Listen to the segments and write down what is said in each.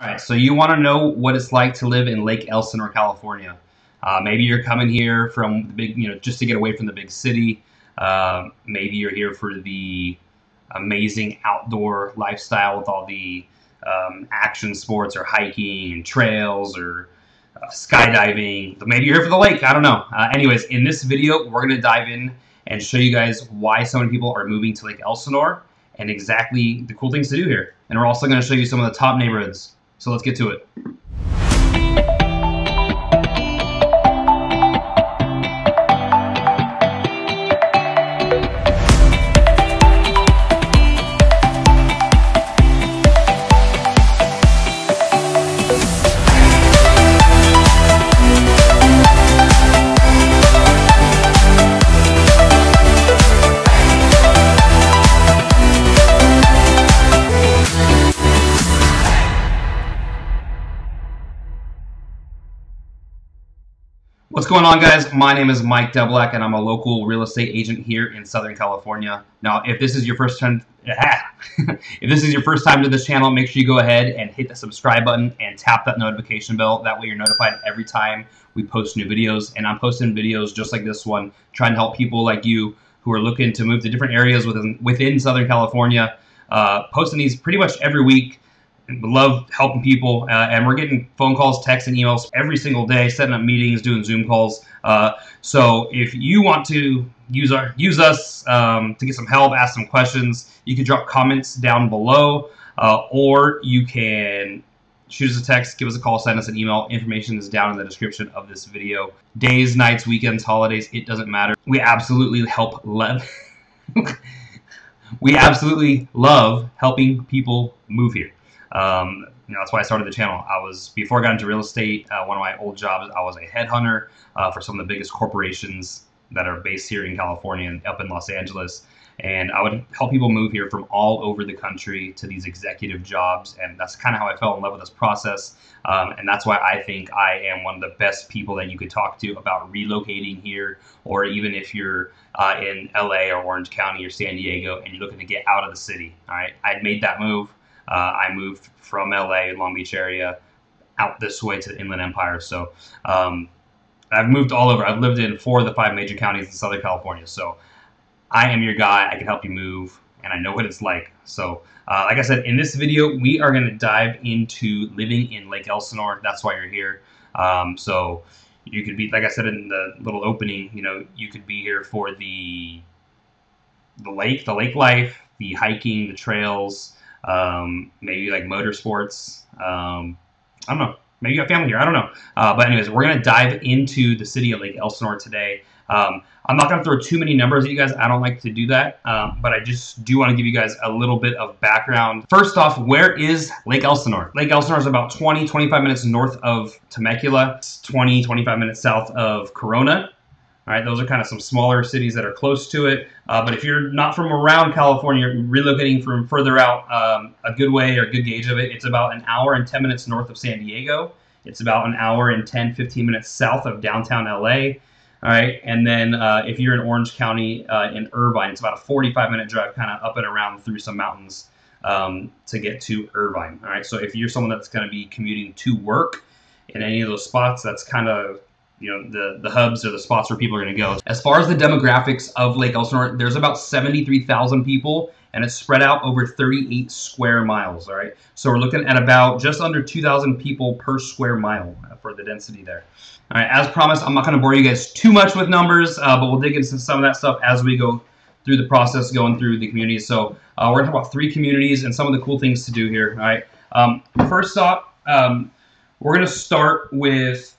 All right, so you want to know what it's like to live in Lake Elsinore, California. Maybe you're coming here from the big, just to get away from the big city. Maybe you're here for the amazing outdoor lifestyle with all the action sports or hiking and trails or skydiving. But maybe you're here for the lake. I don't know. Anyways, in this video, we're going to dive in and show you guys why so many people are moving to Lake Elsinore and exactly the cool things to do here. And we're also going to show you some of the top neighborhoods. So let's get to it. What's going on, guys? My name is Mike Debelak, and I'm a local real estate agent here in Southern California. Now, if this is your first time, to this channel, make sure you go ahead and hit the subscribe button and tap that notification bell. That way, you're notified every time we post new videos. And I'm posting videos just like this one, trying to help people like you who are looking to move to different areas within Southern California. Posting these pretty much every week. Love helping people, and we're getting phone calls, texts, and emails every single day, setting up meetings, doing Zoom calls. So if you want to use us to get some help, ask some questions, you can drop comments down below, or you can shoot us a text, give us a call, send us an email. Information is down in the description of this video. Days, nights, weekends, holidays, it doesn't matter. We absolutely we absolutely love helping people move here. That's why I started the channel. Before I got into real estate, one of my old jobs, I was a headhunter for some of the biggest corporations that are based here in California and up in Los Angeles. And I would help people move here from all over the country to these executive jobs. And that's kind of how I fell in love with this process. And that's why I think I am one of the best people that you could talk to about relocating here, or even if you're in LA or Orange County or San Diego and you're looking to get out of the city. All right, I'd made that move. I moved from LA, Long Beach area, out this way to the Inland Empire. So I've moved all over. I've lived in 4 of the 5 major counties in Southern California. So I am your guy. I can help you move, and I know what it's like. So like I said, in this video, we are going to dive into living in Lake Elsinore. That's why you're here. So you could be, like I said in the little opening, you could be here for the lake life, the hiking, the trails, maybe like motorsports. I don't know. Maybe you got family here. I don't know. But anyways, we're going to dive into the city of Lake Elsinore today. I'm not going to throw too many numbers at you guys. I don't like to do that. But I just do want to give you guys a little bit of background. First off, where is Lake Elsinore? Lake Elsinore is about 20-25 minutes north of Temecula. It's 20-25 minutes south of Corona. All right, those are kind of some smaller cities that are close to it. But if you're not from around California, relocating from further out, a good way or a good gauge of it, it's about an hour and 10 minutes north of San Diego. It's about an hour and 10-15 minutes south of downtown LA. All right, and then if you're in Orange County in Irvine, it's about a 45-minute drive kind of up and around through some mountains to get to Irvine. All right, so if you're someone that's going to be commuting to work in any of those spots, that's kind of the hubs or the spots where people are going to go. As far as the demographics of Lake Elsinore, there's about 73,000 people, and it's spread out over 38 square miles. All right, so we're looking at about just under 2,000 people per square mile for the density there. All right, as promised, I'm not going to bore you guys too much with numbers, but we'll dig into some of that stuff as we go through the process, going through the communities. So we're going to talk about 3 communities and some of the cool things to do here. All right, first off, we're going to start with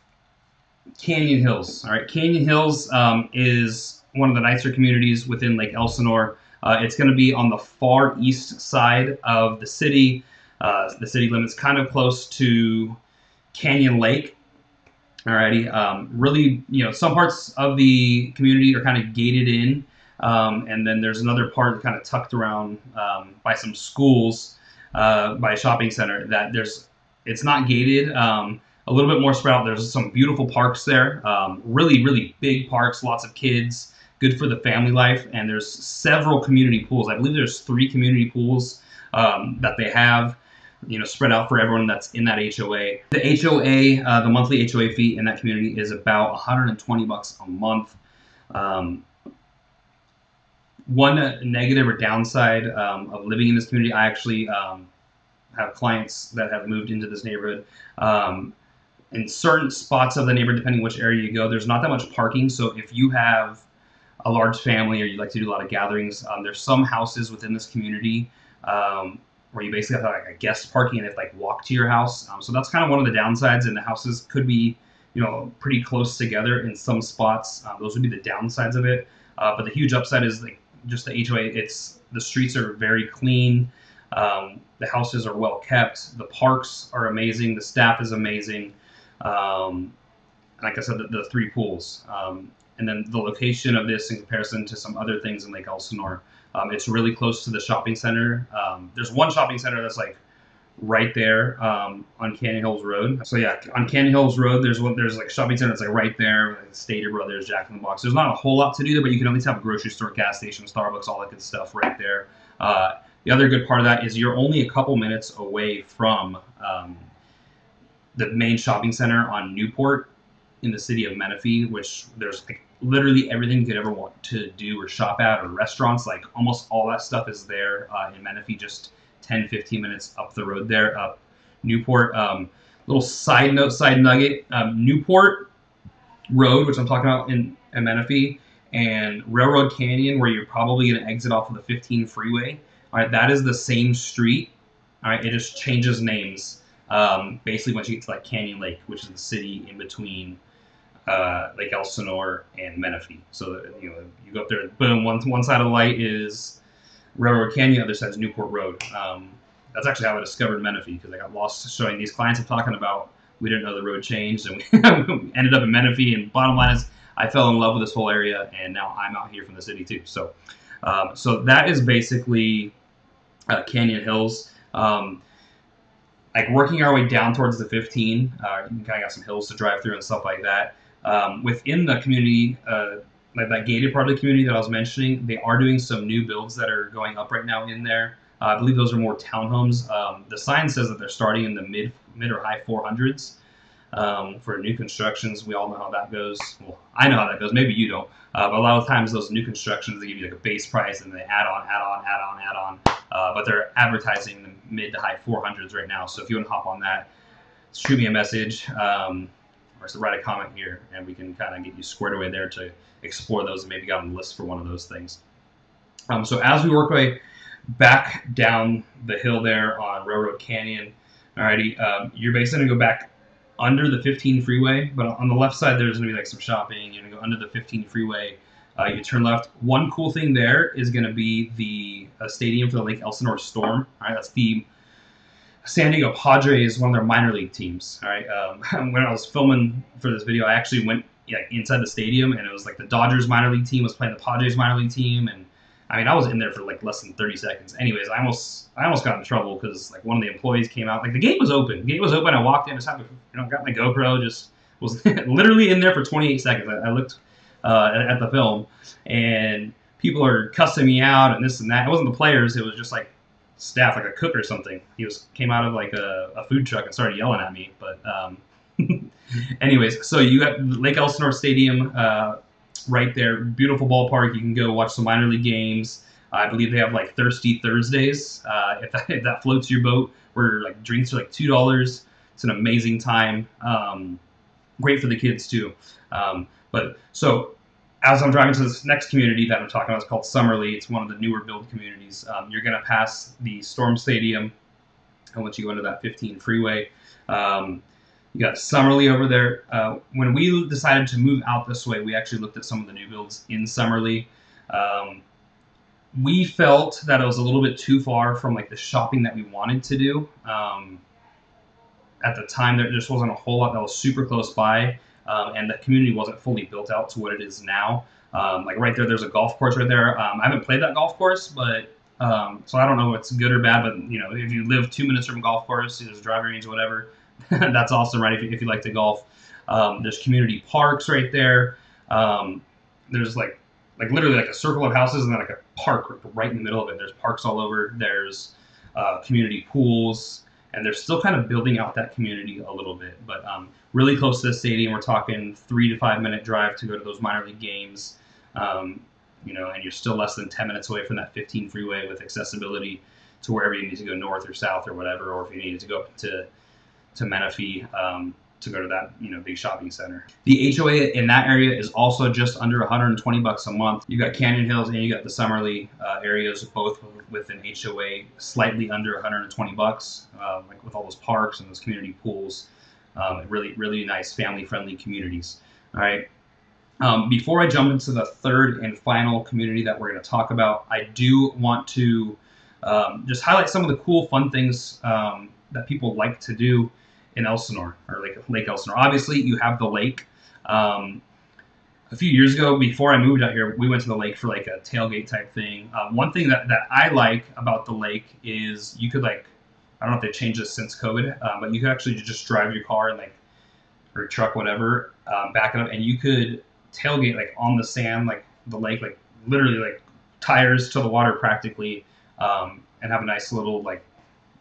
Canyon Hills. All right, Canyon Hills is one of the nicer communities within Lake Elsinore. It's going to be on the far east side of the city. The city limits kind of close to Canyon Lake. Alrighty, really, some parts of the community are kind of gated in, and then there's another part kind of tucked around by some schools, by a shopping center that it's not gated. A little bit more spread out. There's some beautiful parks there, really, really big parks, lots of kids, good for the family life, and there's several community pools. I believe there's 3 community pools that they have. spread out for everyone that's in that HOA. The HOA, the monthly HOA fee in that community is about 120 bucks a month. One negative or downside of living in this community, I actually have clients that have moved into this neighborhood. In certain spots of the neighborhood, depending which area you go, there's not that much parking. So if you have a large family or you like to do a lot of gatherings, there's some houses within this community where you basically have like a guest parking and they have to like walk to your house. So that's kind of one of the downsides, and the houses could be, pretty close together in some spots. Those would be the downsides of it. But the huge upside is like just the HOA. The streets are very clean. The houses are well kept. The parks are amazing. The staff is amazing. Like I said, the 3 pools. And then the location of this in comparison to some other things in Lake Elsinore. It's really close to the shopping center. There's one shopping center that's like right there on Canyon Hills Road. So yeah, on Canyon Hills Road, there's like a shopping center that's like right there. Like Stater Brothers, Jack in the Box. There's not a whole lot to do there, but you can at least have a grocery store, gas station, Starbucks, all that good stuff right there. The other good part of that is you're only a couple minutes away from the main shopping center on Newport in the city of Menifee, which there's like literally everything you could ever want to do or shop at, or restaurants. Like almost all that stuff is there in Menifee, just 10-15 minutes up the road there, up Newport. Little side nugget, Newport Road, which I'm talking about in Menifee, and Railroad Canyon, where you're probably going to exit off of the 15 freeway. All right, that is the same street. All right, it just changes names. Basically, once you get to like Canyon Lake, which is the city in between Lake Elsinore and Menifee. So you go up there, boom. One side of the light is Railroad Canyon, the other side is Newport Road. That's actually how I discovered Menifee, because I got lost showing these clients I'm talking about. We didn't know the road changed, and we ended up in Menifee. And bottom line is, I fell in love with this whole area, and now I'm out here from the city too. So, so that is basically Canyon Hills. Like working our way down towards the 15, you kind of got some hills to drive through and stuff like that. Within the community, like that gated part of the community that I was mentioning, they are doing some new builds that are going up right now in there. I believe those are more townhomes. The sign says that they're starting in the mid or high 400s for new constructions. We all know how that goes. Well, I know how that goes. Maybe you don't. But a lot of times those new constructions, they give you like a base price and they add on. But they're advertising the mid to high 400s right now. So if you want to hop on that, shoot me a message or write a comment here, and we can kind of get you squared away there to explore those and maybe get on the list for one of those things. So as we work our way back down the hill there on Railroad Canyon, alrighty, you're basically going to go back under the 15 freeway, but on the left side there's going to be like some shopping. You're going to go under the 15 freeway. You turn left. One cool thing there is going to be the stadium for the Lake Elsinore Storm. All right, that's the San Diego Padres, one of their minor league teams. All right, when I was filming for this video, I actually went inside the stadium, and it was like the Dodgers minor league team was playing the Padres minor league team, and I mean I was in there for like less than 30 seconds. Anyways, I almost got in trouble because like one of the employees came out. Like the gate was open. The gate was open. I walked in, just had got my GoPro, just was literally in there for 28 seconds. I looked at the film, and people are cussing me out and this and that. It wasn't the players, it was just like staff, like a cook or something. He came out of like a food truck and started yelling at me. But anyways, so you got Lake Elsinore Stadium right there. Beautiful ballpark. You can go watch some minor league games. I believe they have like Thirsty Thursdays, if that floats your boat, where like drinks are like $2. It's an amazing time. Great for the kids too. But so as I'm driving to this next community that I'm talking about, it's called Summerlee. It's one of the newer build communities. You're going to pass the Storm Stadium, and once you go into that 15 freeway, you got Summerlee over there. When we decided to move out this way, we actually looked at some of the new builds in Summerlee. We felt that it was a little bit too far from like the shopping that we wanted to do. At the time, there just wasn't a whole lot that was super close by. And the community wasn't fully built out to what it is now. Like right there's a golf course right there. I haven't played that golf course, but so I don't know if it's good or bad. But if you live 2 minutes from a golf course, there's a driving range or whatever. That's awesome, right? If you like to golf, there's community parks right there. There's like literally like a circle of houses and then like a park right in the middle of it. There's parks all over. There's community pools. and they're still kind of building out that community a little bit. But really close to the stadium, we're talking 3 to 5 minute drive to go to those minor league games. You know, and you're still less than 10 minutes away from that 15 freeway with accessibility to wherever you need to go, north or south or whatever, or if you needed to go up to Menifee to go to that, you know, big shopping center. The HOA in that area is also just under 120 bucks a month. You got Canyon Hills and you got the Summerly areas, both with an HOA slightly under 120 bucks, like with all those parks and those community pools. Really nice family-friendly communities. All right. Before I jump into the third and final community that we're going to talk about, I do want to just highlight some of the cool, fun things that people like to do in Elsinore, or Lake Elsinore. Obviously, you have the lake. A few years ago, before I moved out here, we went to the lake for like a tailgate type thing. One thing that I like about the lake is you could, like, I don't know if they've changed this since COVID, but you could actually just drive your car and, like, or your truck, whatever, back it up, and you could tailgate like on the sand, like the lake, like literally like tires to the water practically, and have a nice little, like,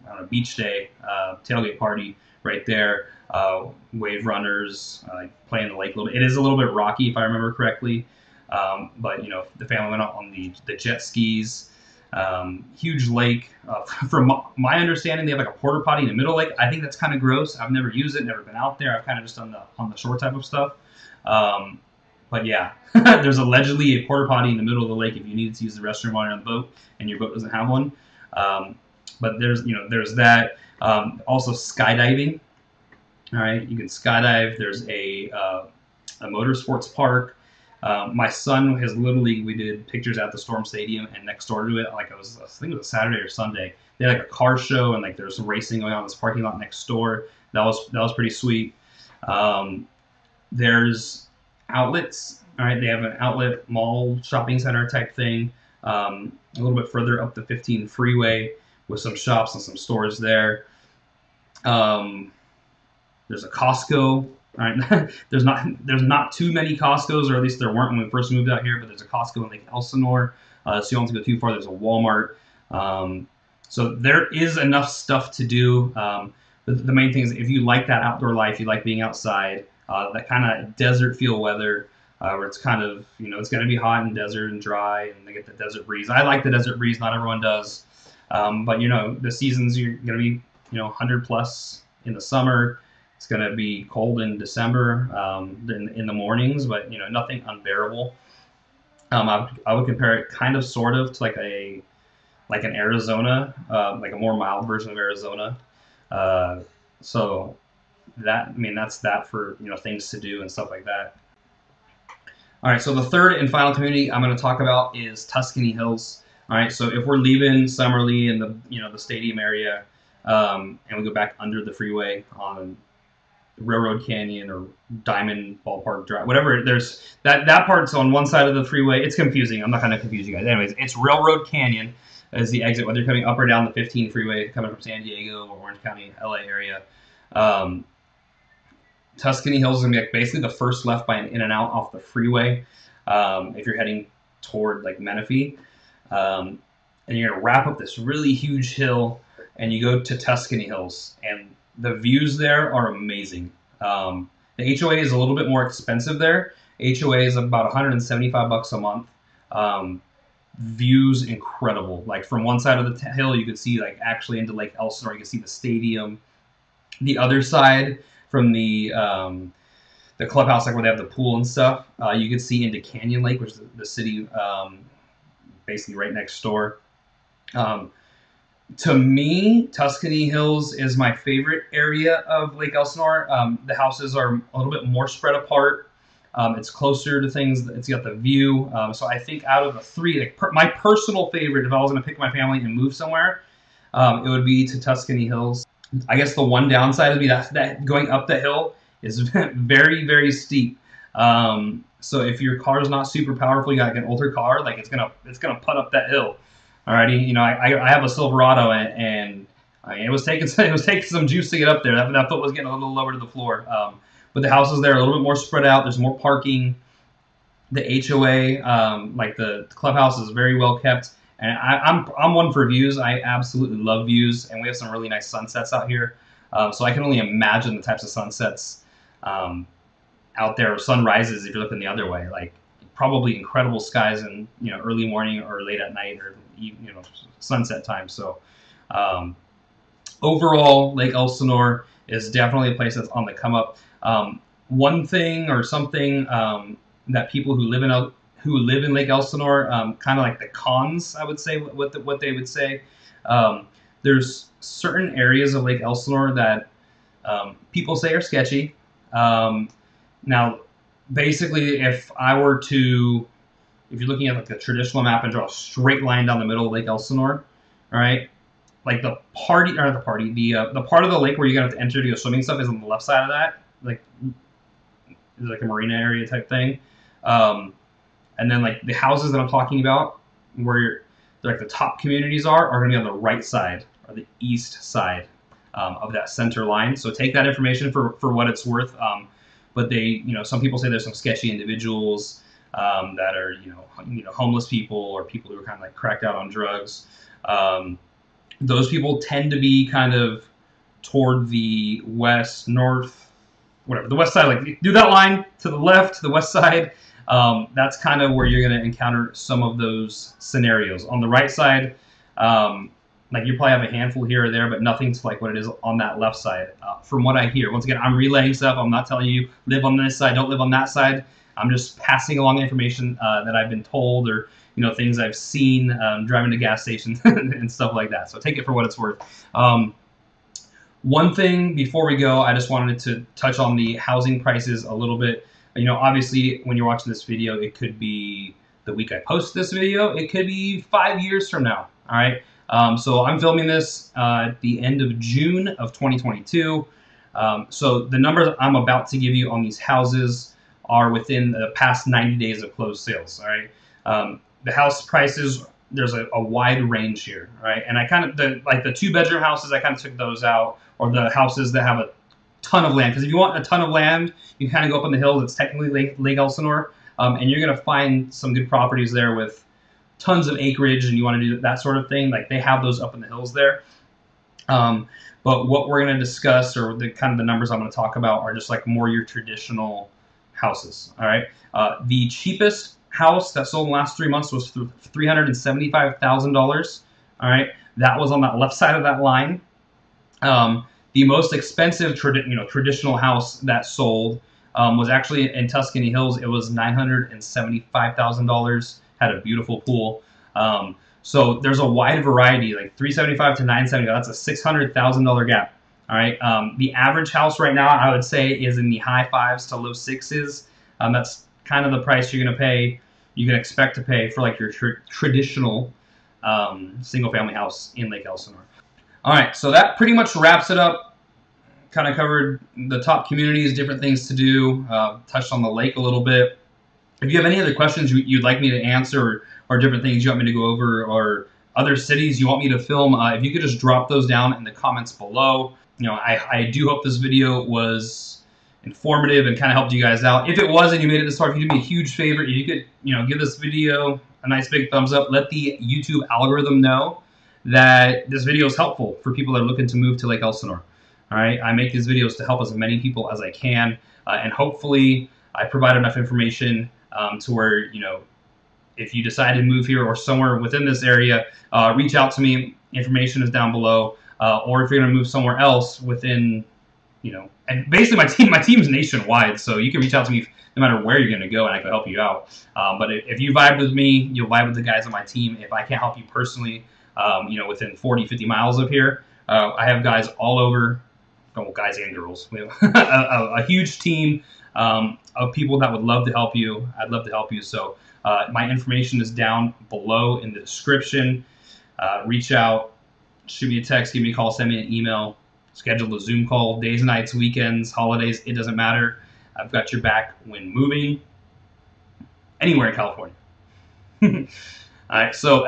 I don't know, beach day tailgate party right there. Wave runners, play in the lake a little bit. It is a little bit rocky if I remember correctly, but you know, the family went out on the jet skis. Huge lake. From my understanding, they have like a porta potty in the middle of the lake. I think that's kind of gross. I've never used it, never been out there. I've kind of just done on the shore type of stuff. But yeah, there's allegedly a porta potty in the middle of the lake if you needed to use the restroom while you're on the boat and your boat doesn't have one. But there's that. Also skydiving. All right, you can skydive. There's a motorsports park. My son has literally, we did pictures at the Storm Stadium, and next door to it, like I think it was a Saturday or Sunday, they had like a car show, and like there's some racing going on in this parking lot next door. That was pretty sweet. There's outlets. All right, they have an outlet mall shopping center type thing, a little bit further up the 15 freeway with some shops and some stores there. There's a Costco. All right, there's not too many Costco's, or at least there weren't when we first moved out here. But there's a Costco in Lake Elsinore, so you don't have to go too far. There's a Walmart, so there is enough stuff to do. But the main thing is, if you like that outdoor life, you like being outside, that kind of desert feel weather, where it's kind of, you know, it's going to be hot and desert and dry, and they get the desert breeze. I like the desert breeze. Not everyone does, but you know, the seasons, you're going to be, you know, 100 plus in the summer. It's going to be cold in December in the mornings, but you know, nothing unbearable. I would compare it kind of sort of to like an Arizona, like a more mild version of Arizona. So that, I mean, that's that for, you know, things to do and stuff like that. All right, so the third and final community I'm going to talk about is Tuscany Hills. All right, so if we're leaving Summerly and the stadium area, and we go back under the freeway on Railroad Canyon or Diamond Ballpark Drive, whatever, there's that part's on one side of the freeway. It's confusing. I'm not going to confuse you guys. Anyways, it's Railroad Canyon as the exit, whether you're coming up or down the 15 freeway, coming from San Diego or Orange County, LA area. Tuscany Hills is going to be like basically the first left by an in and out off the freeway, if you're heading toward like Menifee. And you're going to wrap up this really huge hill, and you go to Tuscany Hills, and the views there are amazing. The HOA is a little bit more expensive there. HOA is about 175 bucks a month. Views incredible. Like from one side of the hill, you could see like actually into Lake Elsinore. You can see the stadium. The other side, from the clubhouse, like where they have the pool and stuff, you can see into Canyon Lake, which is the city basically right next door. To me, Tuscany Hills is my favorite area of Lake Elsinore. The houses are a little bit more spread apart. It's closer to things. It's got the view. So I think out of the three, like my personal favorite, if I was going to pick my family and move somewhere, it would be to Tuscany Hills. I guess the one downside would be that going up the hill is very, very steep. So if your car is not super powerful, you got like an older car, like it's gonna putt up that hill. Alrighty, you know, I have a Silverado, and I mean, it was taking some juice to get up there. That foot was getting a little lower to the floor. But the houses there are a little bit more spread out. There's more parking. The HOA, like the clubhouse, is very well kept. And I'm one for views. I absolutely love views, and we have some really nice sunsets out here. So I can only imagine the types of sunsets out there, or sunrises if you're looking the other way. Like probably incredible skies in early morning or late at night, or sunset time. So overall, Lake Elsinore is definitely a place that's on the come up. One thing or something that people who live in Lake Elsinore, kind of like the cons, I would say, what they would say. There's certain areas of Lake Elsinore that people say are sketchy. Now, basically, if you're looking at like a traditional map and draw a straight line down the middle of Lake Elsinore, all right, like the part of the lake where you're gonna have to enter to go swimming stuff is on the left side of that, like it's like a marina area type thing. And then like the houses that I'm talking about, where like the top communities are going to be on the right side or the east side of that center line. So take that information for what it's worth. But they, some people say there's some sketchy individuals that are, homeless people or people who are kind of like cracked out on drugs. Those people tend to be kind of toward the west, north, whatever, the west side. Like do that line to the left, to the west side. That's kind of where you're going to encounter some of those scenarios. On the right side, like you probably have a handful here or there, but nothing to like what it is on that left side. From what I hear, once again, I'm relaying stuff. I'm not telling you live on this side, don't live on that side. I'm just passing along information that I've been told, or things I've seen driving to gas stations and stuff like that. So take it for what it's worth. One thing before we go, I just wanted to touch on the housing prices a little bit. Obviously, when you're watching this video, it could be the week I post this video. It could be 5 years from now. All right. So I'm filming this at the end of June of 2022. So the numbers I'm about to give you on these houses are within the past 90 days of closed sales. All right. The house prices, there's a wide range here. All right. And I kind of, the 2-bedroom houses, I kind of took those out, or the houses that have a ton of land. Because if you want a ton of land, you kind of go up on the hills. It's technically Lake Elsinore. And you're going to find some good properties there with tons of acreage, and you want to do that sort of thing. Like they have those up in the hills there. But what we're going to discuss, or the kind of the numbers I'm going to talk about, are just like more your traditional houses. All right. The cheapest house that sold in the last 3 months was $375,000. All right. That was on that left side of that line. The most expensive traditional house that sold was actually in Tuscany Hills. It was $975,000. Had a beautiful pool. So there's a wide variety, like $375,000 to $975,000. That's a $600,000 gap. All right. The average house right now, I would say, is in the high 5s to low 6s. That's kind of the price you're gonna pay. You can expect to pay for like your traditional single-family house in Lake Elsinore. All right, so that pretty much wraps it up. Kind of covered the top communities, different things to do, touched on the lake a little bit. If you have any other questions you'd like me to answer, or different things you want me to go over, or other cities you want me to film, if you could just drop those down in the comments below. I do hope this video was informative and kind of helped you guys out. If it was and you made it this far, if you do me a huge favor, if you could give this video a nice big thumbs up, let the YouTube algorithm know that this video is helpful for people that are looking to move to Lake Elsinore. All right, I make these videos to help as many people as I can, and hopefully I provide enough information to where, if you decide to move here or somewhere within this area, reach out to me. Information is down below. Or if you're going to move somewhere else within, and basically my team's nationwide, so you can reach out to me no matter where you're going to go, and I can help you out. But if you vibe with me, you'll vibe with the guys on my team. If I can't help you personally, within 40, 50 miles of here, I have guys all over, well, guys and girls. We have a huge team of people that would love to help you. I'd love to help you. So my information is down below in the description. Reach out, shoot me a text, give me a call, send me an email, schedule a Zoom call, days and nights, weekends, holidays, it doesn't matter. I've got your back when moving anywhere in California. All right, so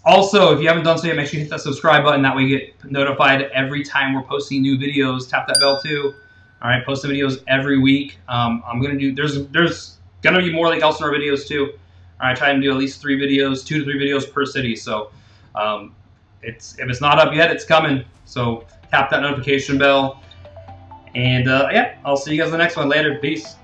also, if you haven't done so yet, make sure you hit that subscribe button. That way you get notified every time we're posting new videos. Tap that bell too. All right, posting videos every week. There's gonna be more Lake Elsinore videos too. I try and do at least 3 videos, 2 to 3 videos per city. So if it's not up yet, it's coming. So tap that notification bell. And yeah, I'll see you guys in the next one. Later. Peace.